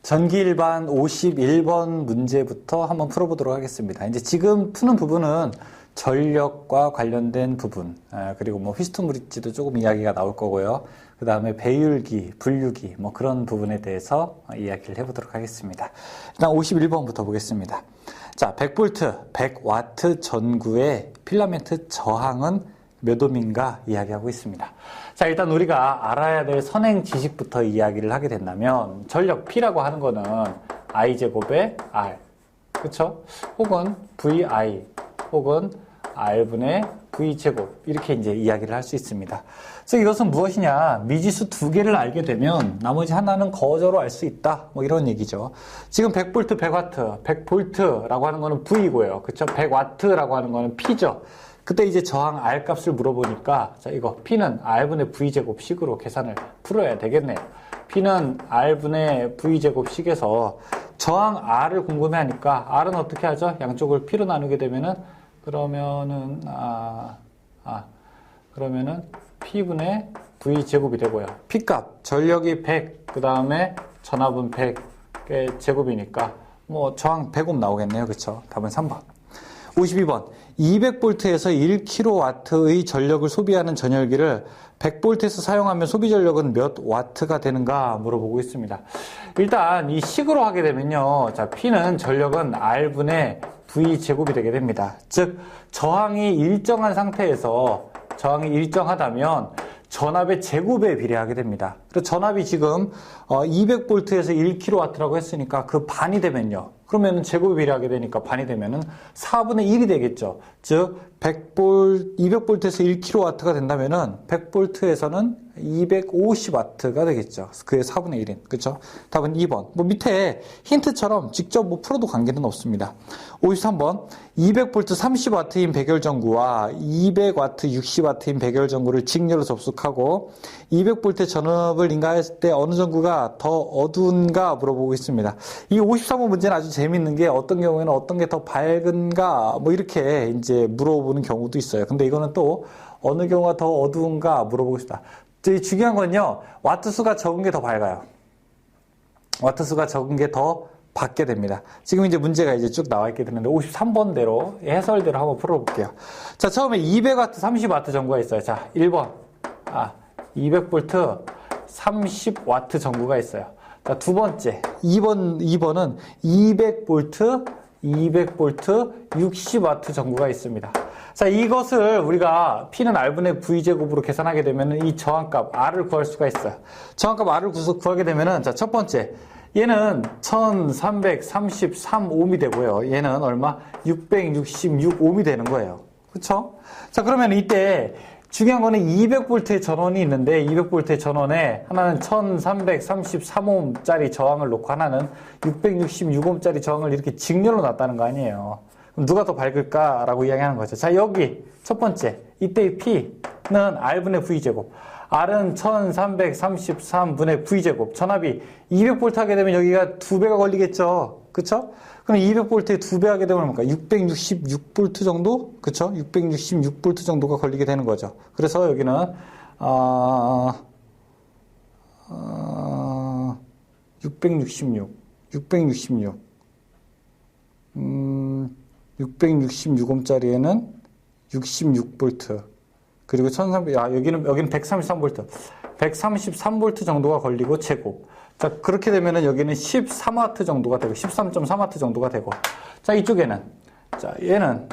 전기 일반 51번 문제부터 한번 풀어보도록 하겠습니다. 이제 지금 푸는 부분은 전력과 관련된 부분, 그리고 뭐 휘스톤 브릿지도 조금 이야기가 나올 거고요. 그 다음에 배율기, 분류기, 뭐 그런 부분에 대해서 이야기를 해보도록 하겠습니다. 일단 51번부터 보겠습니다. 자, 100V, 100W 전구의 필라멘트 저항은 몇 옴인가 이야기하고 있습니다. 자, 일단 우리가 알아야 될 선행 지식부터 이야기를 하게 된다면 전력 P라고 하는 거는 I제곱의 R, 그쵸? 혹은 VI, 혹은 R분의 V제곱, 이렇게 이제 이야기를 할 수 있습니다. 그래서 이것은 무엇이냐? 미지수 두 개를 알게 되면 나머지 하나는 거저로 알 수 있다. 뭐 이런 얘기죠. 지금 100V, 100W, 100V라고 하는 거는 V고요. 그쵸? 100W라고 하는 거는 P죠. 그때 이제 저항 R 값을 물어보니까, 자, 이거 P는 R분의 V제곱식으로 계산을 풀어야 되겠네요. P는 R분의 V제곱식에서 저항 R을 궁금해 하니까, R은 어떻게 하죠? 양쪽을 P로 나누게 되면은, 그러면은 P분의 V제곱이 되고요. P값, 전력이 100, 그 다음에 전압은 100의 제곱이니까, 뭐 저항 100옴 나오겠네요. 그쵸? 답은 3번. 52번. 200V에서 1kW의 전력을 소비하는 전열기를 100V에서 사용하면 소비 전력은 몇 와트가 되는가 물어보고 있습니다. 일단 이 식으로 하게 되면요. 자, P는 전력은 R분의 V제곱이 되게 됩니다. 즉, 저항이 일정한 상태에서 저항이 일정하다면 전압의 제곱에 비례하게 됩니다. 그래서 전압이 지금 200V에서 1kW라고 했으니까 그 반이 되면요. 그러면 제곱에 비례하게 되니까 반이 되면은 4분의 1이 되겠죠. 즉 200V에서 1kW가 된다면은 100V에서는 250W가 되겠죠. 그의 4분의 1인. 그렇죠? 답은 2번. 뭐 밑에 힌트처럼 직접 뭐 풀어도 관계는 없습니다. 53번. 200V 30W인 백열전구와 200W 60W인 백열전구를 직렬로 접속하고 200V 전압을 인가했을 때 어느 전구가 더 어두운가 물어보고 있습니다. 이 53번 문제는 아주 재밌는 게 어떤 경우에는 어떤 게 더 밝은가 뭐 이렇게 이제 물어보는 경우도 있어요. 근데 이거는 또 어느 경우가 더 어두운가 물어보고 싶다. 중요한 건요. 와트 수가 적은 게 더 밝아요. 와트 수가 적은 게 더 받게 됩니다. 지금 이제 문제가 이제 쭉 나와 있게 되는데 53번대로 해설대로 한번 풀어볼게요. 자, 처음에 200W 30W 전구가 있어요. 자, 1번. 200V 30W 전구가 있어요. 자, 두 번째. 2번은 200V 60W 전구가 있습니다. 자, 이것을 우리가 P는 R분의 V제곱으로 계산하게 되면 이 저항값 R을 구할 수가 있어요. 저항값 R을 구하게 되면은, 자, 첫 번째. 얘는 1333옴이 되고요. 얘는 얼마? 666옴이 되는 거예요. 그쵸? 자, 그러면 이때 중요한 거는 200V의 전원이 있는데 200V의 전원에 하나는 1333옴짜리 저항을 놓고 하나는 666옴짜리 저항을 이렇게 직렬로 놨다는 거 아니에요. 그럼 누가 더 밝을까라고 이야기하는 거죠. 자, 여기 첫 번째. 이때의 P는 R분의 V제곱. R은 1333분의 V제곱. 전압이 200V 하게 되면 여기가 2배가 걸리겠죠. 그쵸? 그럼 200V에 2배 하게 되면 뭡니까? 666V 정도? 그쵸? 666V 정도가 걸리게 되는 거죠. 그래서 여기는, 666옴짜리에는 66V. 그리고 1300, 여기는 133V. 133V 정도가 걸리고 제곱. 자, 그렇게 되면은 여기는 13W 정도가 되고, 13.3W 정도가 되고. 자, 이쪽에는. 자, 얘는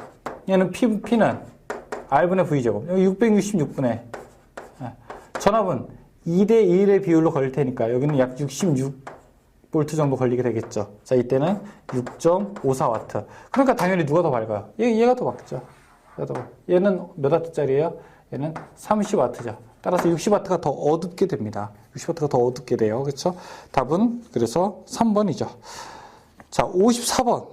P는 R분의 V제곱. 여기 666분의. 전압은 2대1의 비율로 걸릴 테니까, 여기는 약 66V 정도 걸리게 되겠죠. 자, 이때는 6.54W. 그러니까 당연히 누가 더 밝아요? 얘가 더 밝죠. 얘는 몇 W짜리예요? 얘는 30W죠. 따라서 60W가 더 어둡게 됩니다. 60W가 더 어둡게 돼요. 그렇죠? 답은 그래서 3번이죠. 자, 54번.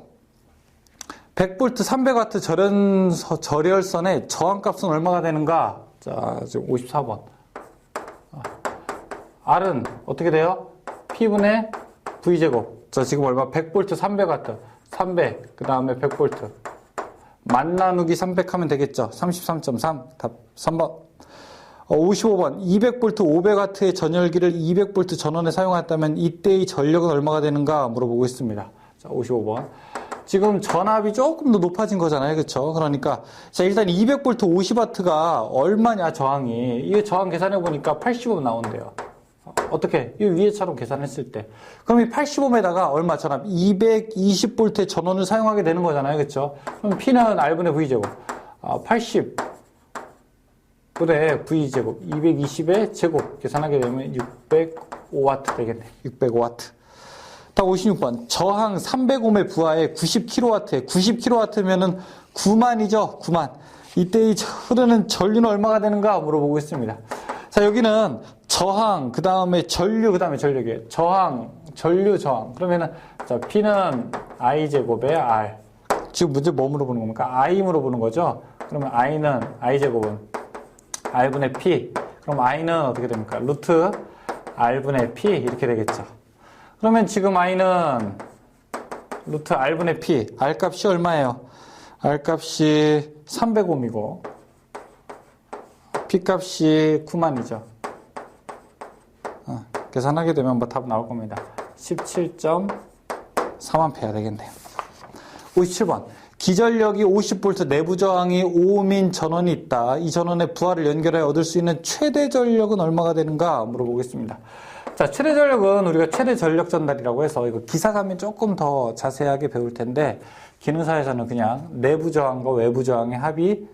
100V 300W 절열선의 저항값은 얼마가 되는가? 자, 지금 54번. R은 어떻게 돼요? P분의 V제곱. 자, 지금 얼마? 100V 300W. 300. 그 다음에 100V. 만 나누기 300 하면 되겠죠. 33.3. 답 3번. 55번 200V 500W의 전열기를 200V 전원에 사용했다면 이때의 전력은 얼마가 되는가 물어보고 있습니다. 자, 55번. 지금 전압이 조금 더 높아진 거잖아요. 그렇죠? 그러니까 자, 일단 200V 50W가 얼마냐 저항이. 이 저항 계산해 보니까 80옴 나온대요. 어떻게? 이 위에처럼 계산했을 때. 그럼 이 80옴에다가 얼마 전압? 220V의 전원을 사용하게 되는 거잖아요. 그렇죠? 그럼 P는 R분의 V제곱. 80 분의 V제곱. 220의 제곱. 계산하게 되면 605W 되겠네. 605W. 딱 56번. 저항 300옴의 부하에 90kW에 90kW면은 9만이죠. 9만. 이때 이 흐르는 전류는 얼마가 되는가 물어보고 있습니다. 자, 여기는 저항, 그 다음에 전류, 그 다음에 전력이에요. 저항, 전류, 저항. 그러면은, 자, P는 I제곱에 R. 지금 문제 뭐 물어보는 겁니까? I 물어보는 거죠? 그러면 I제곱은 R분의 P. 그럼 I는 어떻게 됩니까? 루트 R분의 P. 이렇게 되겠죠. 그러면 지금 I는 루트 R분의 P. R 값이 얼마예요? R 값이 300옴이고, P 값이 9만이죠. 계산하게 되면 뭐 답 나올 겁니다. 17.3A 되겠네요. 57번. 기전력이 50V, 내부 저항이 5옴인 전원이 있다. 이 전원의 부하를 연결하여 얻을 수 있는 최대 전력은 얼마가 되는가 물어보겠습니다. 자, 최대 전력은 우리가 최대 전력 전달이라고 해서 이거 기사 가면 조금 더 자세하게 배울 텐데, 기능사에서는 그냥 내부 저항과 외부 저항의 합이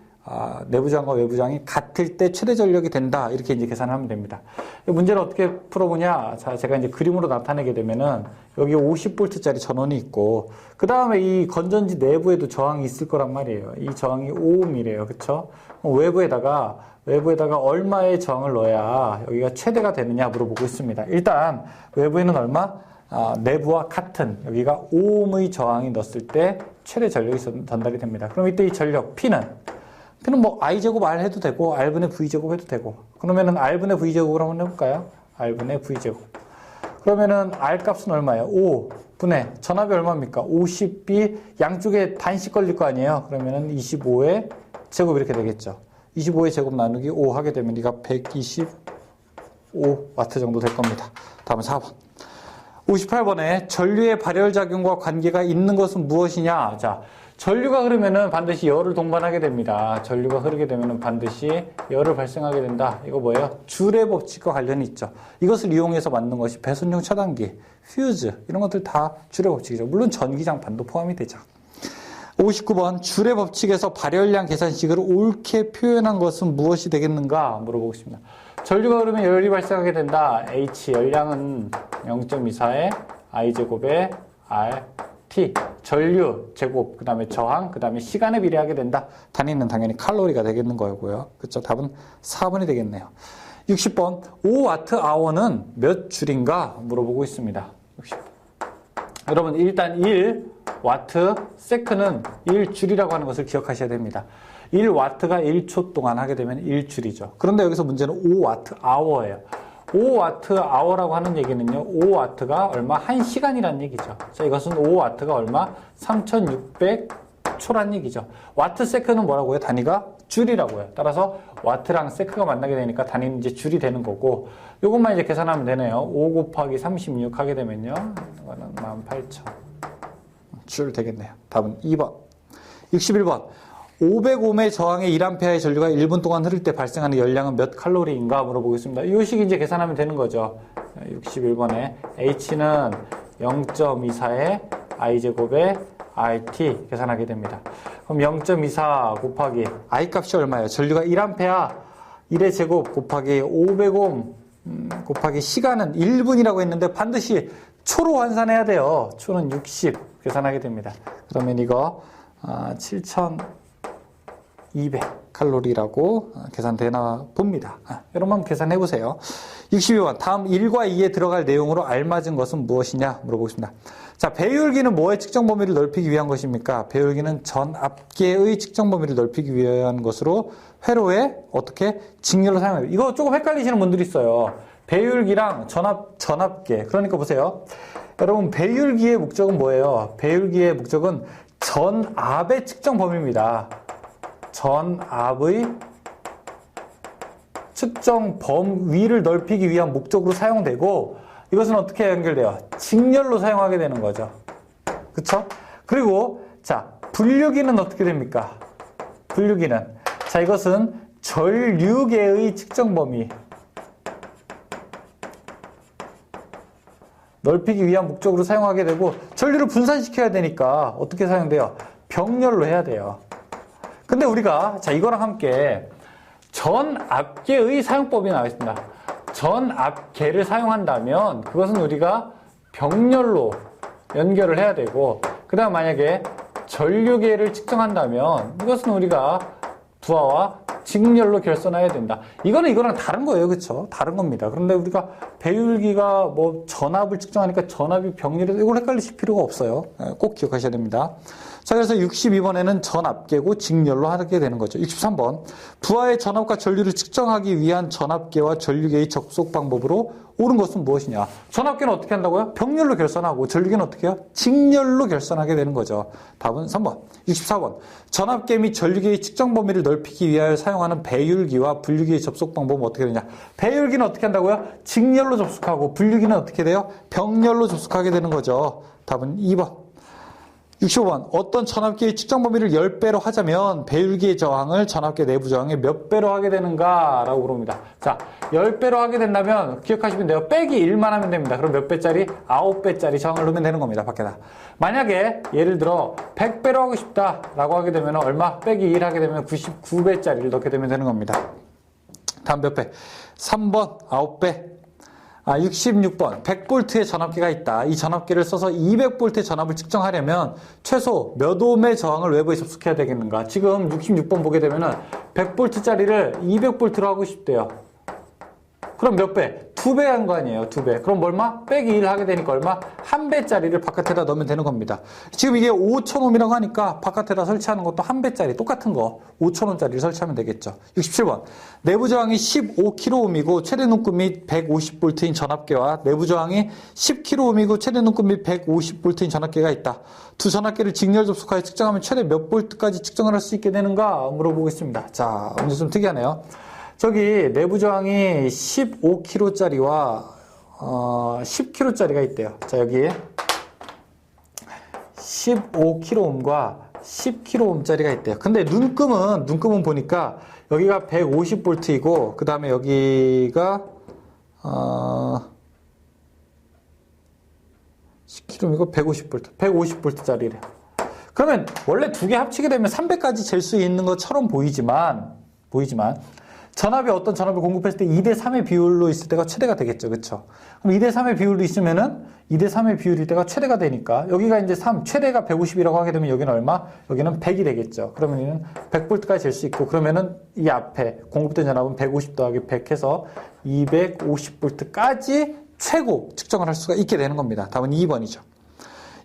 내부 저항과 외부 저항이 같을 때 최대 전력이 된다. 이렇게 이제 계산하면 됩니다. 이 문제를 어떻게 풀어보냐. 자, 제가 이제 그림으로 나타내게 되면은 여기 50V짜리 전원이 있고, 그 다음에 이 건전지 내부에도 저항이 있을 거란 말이에요. 이 저항이 5옴이래요. 그쵸? 외부에다가 얼마의 저항을 넣어야 여기가 최대가 되느냐 물어보고 있습니다. 일단 외부에는 얼마? 내부와 같은 여기가 5옴의 저항이 넣었을 때 최대 전력이 전달이 됩니다. 그럼 이때 이 전력 P는 뭐 I제곱 R 해도 되고 R분의 V제곱 해도 되고, 그러면은 R분의 V제곱으로 한번 해볼까요? R분의 V제곱. 그러면은 R 값은 얼마예요? 5분의 전압이 얼마입니까? 50B. 양쪽에 반씩 걸릴 거 아니에요? 그러면은 25의 제곱 이렇게 되겠죠. 25의 제곱 나누기 5 하게 되면 이가 125W 정도 될 겁니다. 다음은 4번. 58번에 전류의 발열작용과 관계가 있는 것은 무엇이냐? 자, 전류가 흐르면은 반드시 열을 동반하게 됩니다. 전류가 흐르게 되면은 반드시 열을 발생하게 된다. 이거 뭐예요? 줄의 법칙과 관련이 있죠. 이것을 이용해서 만든 것이 배선용 차단기, 퓨즈, 이런 것들 다 줄의 법칙이죠. 물론 전기장판도 포함이 되죠. 59번. 줄의 법칙에서 발열량 계산식을 옳게 표현한 것은 무엇이 되겠는가 물어보겠습니다. 전류가 흐르면 열이 발생하게 된다. H, 열량은 0.24의 I제곱에 RT, 전류, 제곱, 그 다음에 저항, 그 다음에 시간에 비례하게 된다. 단위는 당연히 칼로리가 되겠는 거고요. 그렇죠? 답은 4번이 되겠네요. 60번. 5Wh는 몇 줄인가 물어보고 있습니다. 60번. 여러분, 일단 1Ws는 1줄이라고 하는 것을 기억하셔야 됩니다. 1W가 1초 동안 하게 되면 1줄이죠. 그런데 여기서 문제는 5Wh예요. 5Wh라고 하는 얘기는요, 5W가 얼마? 1시간이란 얘기죠. 자, 이것은 5W가 얼마? 3600초란 얘기죠. Ws는 뭐라고요? 단위가 줄이라고요. 따라서 W랑 세크가 만나게 되니까 단위는 이제 줄이 되는 거고, 요것만 이제 계산하면 되네요. 5 곱하기 36 하게 되면요, 이거는 18,000 줄 되겠네요. 답은 2번. 61번. 500옴의 저항에 1A의 전류가 1분 동안 흐를 때 발생하는 열량은 몇 칼로리인가 물어보겠습니다. 이 식 이제 계산하면 되는 거죠. 61번에 H는 0.24의 I제곱에 RT 계산하게 됩니다. 그럼 0.24 곱하기 I 값이 얼마예요? 전류가 1A, 1의 제곱 곱하기 500옴 곱하기 시간은 1분이라고 했는데 반드시 초로 환산해야 돼요. 초는 60 계산하게 됩니다. 그러면 이거 7,200칼로리라고 계산되나 봅니다. 여러분 한번 계산해 보세요. 62번. 다음 1과 2에 들어갈 내용으로 알맞은 것은 무엇이냐 물어보겠습니다. 자, 배율기는 뭐의 측정 범위를 넓히기 위한 것입니까? 배율기는 전압계의 측정 범위를 넓히기 위한 것으로 회로에 어떻게 직렬로 사용해요. 이거 조금 헷갈리시는 분들이 있어요. 배율기랑 전압계. 그러니까 보세요. 여러분, 배율기의 목적은 뭐예요? 배율기의 목적은 전압의 측정 범위입니다. 전압의 측정 범위를 넓히기 위한 목적으로 사용되고 이것은 어떻게 연결돼요? 직렬로 사용하게 되는 거죠. 그쵸? 그리고 자, 분류기는 어떻게 됩니까? 분류기는 자, 이것은 전류계의 측정 범위 넓히기 위한 목적으로 사용하게 되고 전류를 분산시켜야 되니까 어떻게 사용돼요? 병렬로 해야 돼요. 근데 우리가 자, 이거랑 함께 전압계의 사용법이 나와 있습니다. 전압계를 사용한다면 그것은 우리가 병렬로 연결을 해야 되고 그 다음 만약에 전류계를 측정한다면 이것은 우리가 부하와 직렬로 결선해야 된다. 이거랑 다른 거예요. 그쵸? 다른 겁니다. 그런데 우리가 배율기가 뭐 전압을 측정하니까 전압이 병렬이 이걸 헷갈리실 필요가 없어요. 꼭 기억하셔야 됩니다. 자, 그래서 62번에는 전압계고 직렬로 하게 되는 거죠. 63번. 부하의 전압과 전류를 측정하기 위한 전압계와 전류계의 접속 방법으로 옳은 것은 무엇이냐? 전압계는 어떻게 한다고요? 병렬로 결선하고 전류계는 어떻게 해요? 직렬로 결선하게 되는 거죠. 답은 3번. 64번. 전압계 및 전류계의 측정 범위를 넓히기 위하여 사용하는 배율기와 분류기의 접속 방법은 어떻게 되냐? 배율기는 어떻게 한다고요? 직렬로 접속하고 분류기는 어떻게 돼요? 병렬로 접속하게 되는 거죠. 답은 2번. 65번. 어떤 전압계의 측정 범위를 10배로 하자면 배율기의 저항을 전압계 내부 저항의 몇 배로 하게 되는가? 라고 물어봅니다. 자, 10배로 하게 된다면 기억하시면 돼요. 빼기 1만 하면 됩니다. 그럼 몇 배짜리? 9배짜리 저항을 넣으면 되는 겁니다. 밖에다. 만약에 예를 들어 100배로 하고 싶다 라고 하게 되면 얼마? 빼기 1 하게 되면 99배짜리를 넣게 되면 되는 겁니다. 다음 몇 배? 3번 9배. 66번. 100V의 전압계가 있다. 이 전압계를 써서 200V의 전압을 측정하려면 최소 몇 옴의 저항을 외부에 접속해야 되겠는가? 지금 66번 보게 되면은 100V짜리를 200V로 하고 싶대요. 그럼 몇 배? 2배 한 거 아니에요. 2배. 그럼 얼마? 빼기 1 하게 되니까 얼마? 1배짜리를 바깥에다 넣으면 되는 겁니다. 지금 이게 5,000옴이라고 하니까 바깥에다 설치하는 것도 1배짜리 똑같은 거 5,000옴짜리를 설치하면 되겠죠. 67번. 내부 저항이 15kΩ이고 최대 눈금 및 150V인 전압계와 내부 저항이 10kΩ이고 최대 눈금 및 150V인 전압계가 있다. 두 전압계를 직렬 접속하여 측정하면 최대 몇 볼트까지 측정을 할 수 있게 되는가 물어보겠습니다. 자, 문제 좀 특이하네요. 저기 내부 저항이 15kg짜리와 10kg짜리가 있대요. 자, 여기 15kΩ과 10kΩ짜리가 있대요. 근데 눈금은 보니까 여기가 150V이고 그 다음에 여기가 10kg이고 150V, 150V짜리래. 그러면 원래 두 개 합치게 되면 300까지 잴 수 있는 것처럼 보이지만 전압이 어떤 전압을 공급했을 때 2대3의 비율로 있을 때가 최대가 되겠죠. 그쵸? 그럼 2대3의 비율로 있으면은 2대3의 비율일 때가 최대가 되니까 여기가 이제 3, 최대가 150이라고 하게 되면 여기는 얼마? 여기는 100이 되겠죠. 그러면 얘는 100V까지 잴 수 있고 그러면은 이 앞에 공급된 전압은 150 더하기 100 해서 250V까지 최고 측정을 할 수가 있게 되는 겁니다. 답은 2번이죠.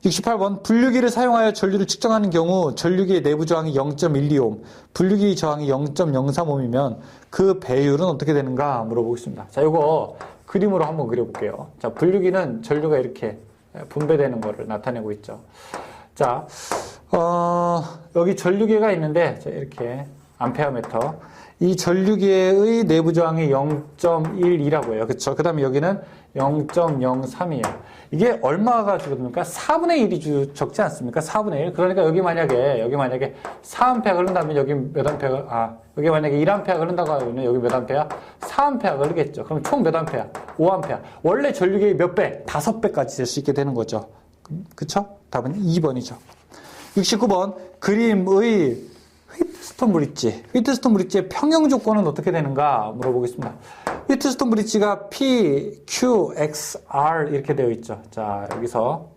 68번. 분류기를 사용하여 전류를 측정하는 경우 전류기의 내부 저항이 0.12옴, 분류기의 저항이 0.03옴이면 그 배율은 어떻게 되는가 물어보겠습니다. 자, 이거 그림으로 한번 그려볼게요. 자, 분류기는 전류가 이렇게 분배되는 거를 나타내고 있죠. 자, 여기 전류계가 있는데 자, 이렇게 암페어미터. 이 전류계의 내부 저항이 0.12라고 해요. 그쵸? 그 다음에 여기는 0.03이에요. 이게 얼마가 줄어듭니까? 4분의 1이 적지 않습니까? 4분의 1. 그러니까 여기 만약에 4A 흐른다면 여기 몇 암페어, 여기 만약에 1A 흐른다고 하면 여기 몇 암페어? 4A 흐르겠죠. 그럼 총 몇 암페어? 5A. 원래 전류계의 몇 배? 5배까지 될 수 있게 되는 거죠. 그쵸? 답은 2번이죠. 69번. 그림의 휘트스톤 브릿지. 휘트스톤 브릿지의 평형 조건은 어떻게 되는가 물어보겠습니다. 휘트스톤 브릿지가 P, Q, X, R 이렇게 되어 있죠. 자, 여기서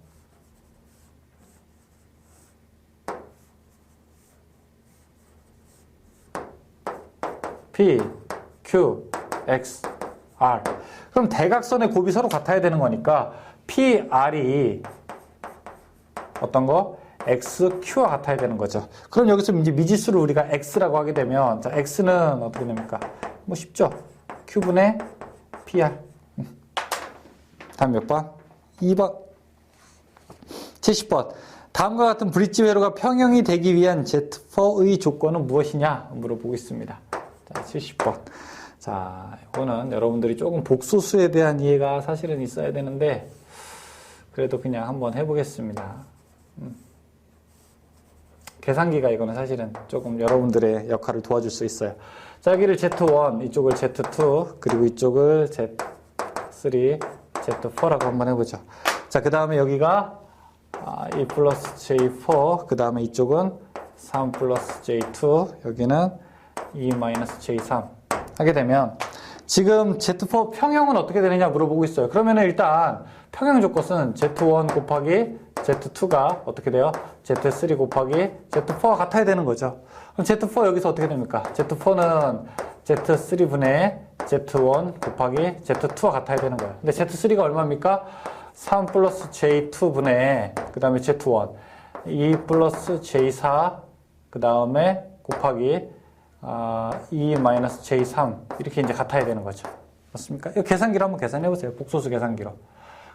P, Q, X, R. 그럼 대각선의 곱이 서로 같아야 되는 거니까 P, R이 어떤 거? X, Q와 같아야 되는 거죠. 그럼 여기서 이제 미지수를 우리가 X라고 하게 되면, 자, X는 어떻게 됩니까? 뭐 쉽죠? Q분의 PR. 다음 몇 번? 2번. 70번. 다음과 같은 브릿지 회로가 평형이 되기 위한 Z4의 조건은 무엇이냐? 물어보겠습니다. 자, 70번. 자, 이거는 여러분들이 조금 복소수에 대한 이해가 사실은 있어야 되는데, 그래도 그냥 한번 해보겠습니다. 계산기가 이거는 사실은 조금 여러분들의 역할을 도와줄 수 있어요. 자, 여기를 Z1, 이쪽을 Z2, 그리고 이쪽을 Z3, Z4라고 한번 해보죠. 자, 그 다음에 여기가 2 플러스 J4, 그 다음에 이쪽은 3 플러스 J2, 여기는 2 마이너스 J3 하게 되면 지금 Z4 평형은 어떻게 되느냐 물어보고 있어요. 그러면은 일단 평형 조건은 Z1 곱하기 Z2가 어떻게 돼요? Z3 곱하기 Z4가 같아야 되는 거죠. 그럼 Z4 여기서 어떻게 됩니까? Z4는 Z3분의 Z1 곱하기 Z2와 같아야 되는 거예요. 근데 Z3가 얼마입니까? 3 플러스 J2분의 그 다음에 Z1 2 플러스 J4 그 다음에 곱하기 2 마이너스 J3 이렇게 이제 같아야 되는 거죠. 맞습니까? 이 계산기로 한번 계산해 보세요. 복소수 계산기로.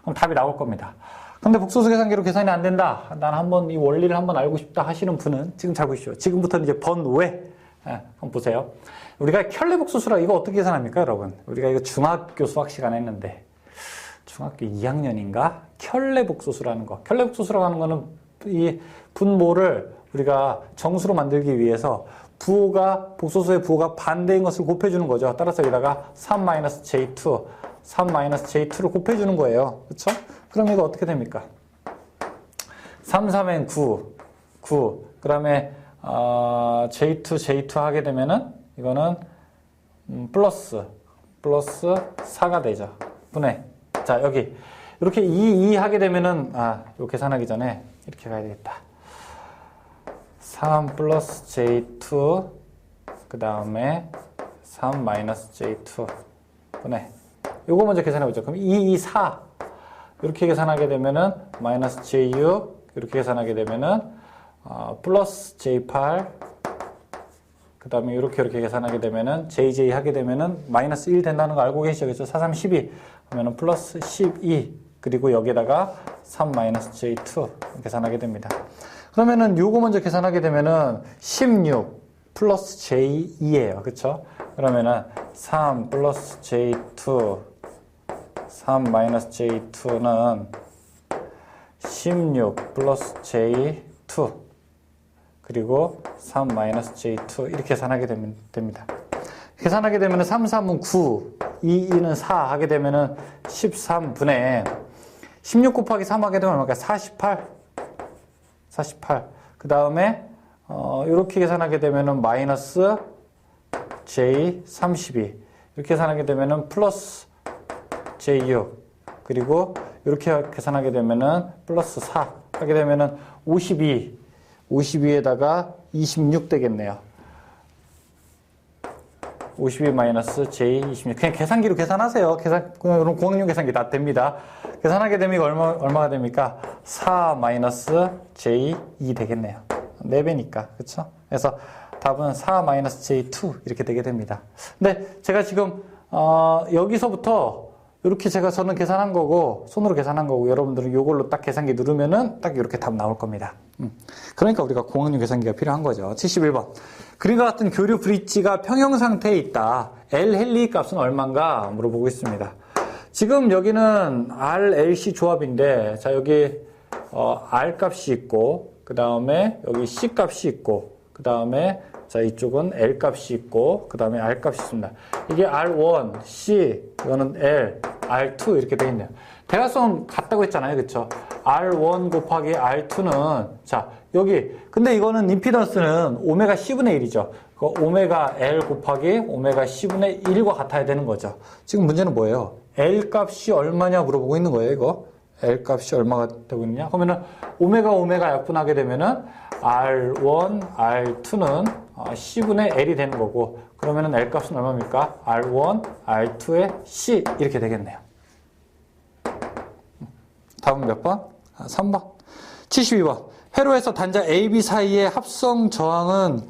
그럼 답이 나올 겁니다. 근데 복소수 계산기로 계산이 안 된다. 난 한번 이 원리를 한번 알고 싶다 하시는 분은 지금 잘 보시죠. 지금부터는 이제 번외. 한번 보세요. 우리가 켤레 복소수라 이거 어떻게 계산합니까, 여러분? 우리가 이거 중학교 수학 시간에 했는데 중학교 2학년인가? 켤레 복소수라는 거. 켤레 복소수라고 하는 거는 이 분모를 우리가 정수로 만들기 위해서 복소수의 부호가 반대인 것을 곱해주는 거죠. 따라서 여기다가 3-J2, 3-J2를 곱해주는 거예요. 그쵸? 그럼 이거 어떻게 됩니까? 3, 3엔 9, 그 다음에 J2 하게 되면은 이거는 플러스 4가 되죠. 분해. 자, 여기 이렇게 2 하게 되면은 이거 계산하기 전에 이렇게 가야 되겠다. 3 플러스 J2 그 다음에 3 마이너스 J2 분해. 요거 먼저 계산해보죠. 그럼 2, 4 이렇게 계산하게 되면은 마이너스 J6 이렇게 계산하게 되면은 플러스 J8 그 다음에 이렇게 계산하게 되면은 JJ 하게 되면은 마이너스 1 된다는 거 알고 계시죠? 그래서 4, 3, 12 하면은 플러스 12 그리고 여기에다가 3 마이너스 J2 계산하게 됩니다. 그러면은 요거 먼저 계산하게 되면은 16 플러스 J2예요. 그쵸? 그러면은 3 플러스 J2 3 마이너스 J2는 16 플러스 J2 그리고 3 마이너스 J2 이렇게 계산하게 됩니다. 계산하게 되면은 3, 3은 9 2, 2는 4 하게 되면은 13분의 16 곱하기 3 하게 되면 얼마일까? 48 그 다음에 이렇게 계산하게 되면은 마이너스 J 32 이렇게 계산하게 되면은 플러스 J6 그리고 이렇게 계산하게 되면은 플러스 4 하게 되면은 52에다가 26 되겠네요. 52 마이너스 J 26 그냥 계산기로 계산하세요. 그럼 공학용 계산기 다 됩니다. 계산하게 되면 얼마가 됩니까? 4 마이너스 J 2 되겠네요. 4배니까 그쵸? 그래서 답은 4 마이너스 J2 이렇게 되게 됩니다. 근데 제가 지금 여기서부터 이렇게 저는 계산한 거고 손으로 계산한 거고 여러분들은 이걸로 딱 계산기 누르면은 딱 이렇게 답 나올 겁니다. 그러니까 우리가 공학용 계산기가 필요한 거죠. 71번. 그림과 같은 교류 브릿지가 평형 상태에 있다. L 헨리 값은 얼마인가 물어보고 있습니다. 지금 여기는 RLC 조합인데 자 여기 R 값이 있고 그 다음에 여기 C 값이 있고 그 다음에 자 이쪽은 L 값이 있고 그 다음에 R 값이 있습니다. 이게 R1, C, 이거는 L, R2 이렇게 돼 있네요. 대각선 같다고 했잖아요. 그쵸? R1 곱하기 R2는 자 여기 근데 이거는 임피던스는 오메가 C분의 1이죠. 오메가 L 곱하기 오메가 C분의 1과 같아야 되는 거죠. 지금 문제는 뭐예요? L 값이 얼마냐 물어보고 있는 거예요. 이거 L 값이 얼마가 되고 있느냐? 그러면은 오메가 약분하게 되면은 R1, R2는 C분의 L이 되는 거고 그러면은 L 값은 얼마입니까? R1, R2의 C 이렇게 되겠네요. 다음 몇 번? 3번. 72번. 회로에서 단자 A, B 사이의 합성 저항은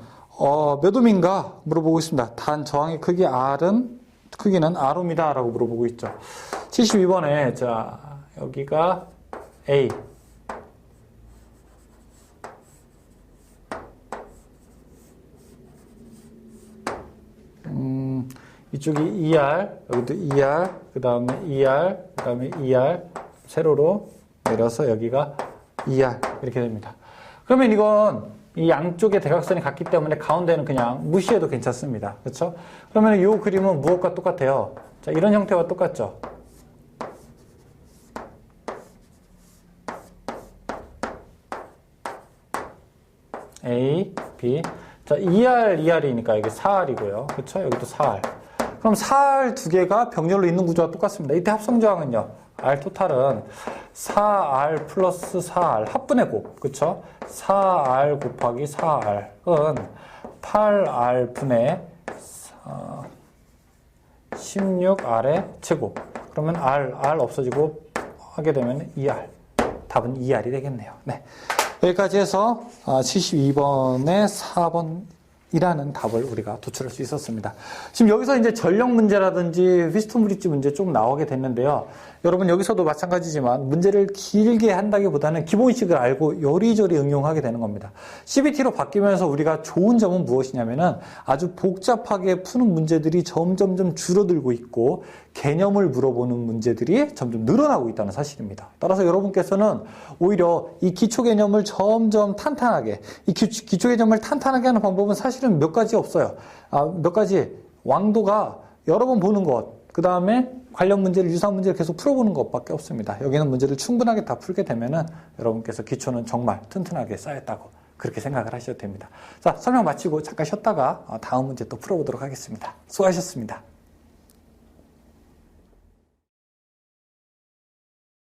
몇 옴인가 물어보고 있습니다. 단 저항의 크기는 R옴이다 라고 물어보고 있죠. 72번에 자 여기가 A 이쪽이 ER, 여기도 ER, 그 다음에 ER, 그 다음에 ER, 세로로 내려서 여기가 ER, 이렇게 됩니다. 그러면 이건 이 양쪽의 대각선이 같기 때문에 가운데는 그냥 무시해도 괜찮습니다. 그렇죠? 그러면 이 그림은 무엇과 똑같아요? 자, 이런 형태와 똑같죠? A, B. 자, 2R, 2R이니까 여기 4R이고요. 그렇죠? 여기도 4R. 그럼 4R 두 개가 병렬로 있는 구조와 똑같습니다. 이때 합성조항은요. R 토탈은 4R 플러스 4R 합분의 곱. 그렇죠? 4R 곱하기 4R은 8R 분의 16R의 제곱. 그러면 R 없어지고 하게 되면 2R. 답은 2R이 되겠네요. 네. 여기까지 해서 72번에 4번이라는 답을 우리가 도출할 수 있었습니다. 지금 여기서 이제 전력 문제라든지 휘스턴 브릿지 문제 좀 나오게 됐는데요. 여러분 여기서도 마찬가지지만 문제를 길게 한다기보다는 기본식을 알고 요리조리 응용하게 되는 겁니다. CBT로 바뀌면서 우리가 좋은 점은 무엇이냐면은 아주 복잡하게 푸는 문제들이 점점점 줄어들고 있고 개념을 물어보는 문제들이 점점 늘어나고 있다는 사실입니다. 따라서 여러분께서는 오히려 이 기초 개념을 점점 탄탄하게, 이 기초 개념을 탄탄하게 하는 방법은 사실은 몇 가지 없어요. 몇 가지 왕도가 여러 번 보는 것, 그 다음에 관련 문제를, 유사한 문제를 계속 풀어보는 것밖에 없습니다. 여기는 문제를 충분하게 다 풀게 되면은 여러분께서 기초는 정말 튼튼하게 쌓였다고 그렇게 생각을 하셔도 됩니다. 자, 설명 마치고 잠깐 쉬었다가 다음 문제 또 풀어보도록 하겠습니다. 수고하셨습니다.